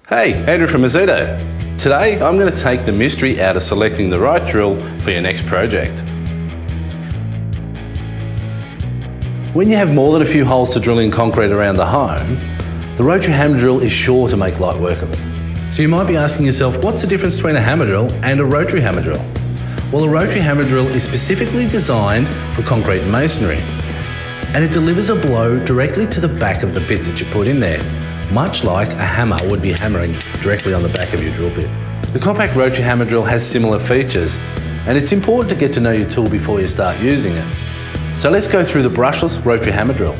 Hey, Andrew from Ozito. Today I'm going to take the mystery out of selecting the right drill for your next project. When you have more than a few holes to drill in concrete around the home, the rotary hammer drill is sure to make light work of it. So you might be asking yourself, what's the difference between a hammer drill and a rotary hammer drill? Well, a rotary hammer drill is specifically designed for concrete and masonry, and it delivers a blow directly to the back of the bit that you put in there, much like a hammer would be hammering directly on the back of your drill bit. The compact rotary hammer drill has similar features, and it's important to get to know your tool before you start using it. So let's go through the brushless rotary hammer drill.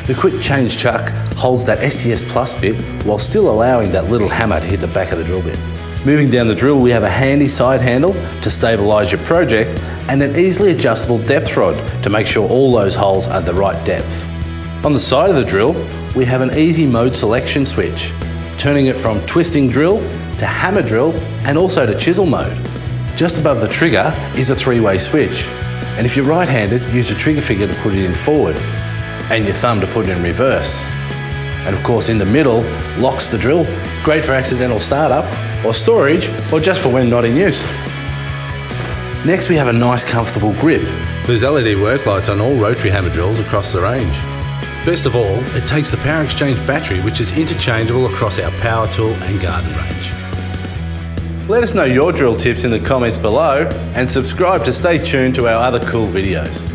The quick change chuck holds that STS Plus bit while still allowing that little hammer to hit the back of the drill bit. Moving down the drill, we have a handy side handle to stabilise your project and an easily adjustable depth rod to make sure all those holes are the right depth. On the side of the drill, we have an easy mode selection switch, turning it from twisting drill to hammer drill and also to chisel mode. Just above the trigger is a three-way switch, and if you're right-handed, use your trigger finger to put it in forward and your thumb to put it in reverse. And of course in the middle locks the drill, great for accidental startup or storage or just for when not in use. Next we have a nice comfortable grip. There's LED work lights on all rotary hammer drills across the range. Best of all, it takes the power exchange battery, which is interchangeable across our power tool and garden range. Let us know your drill tips in the comments below and subscribe to stay tuned to our other cool videos.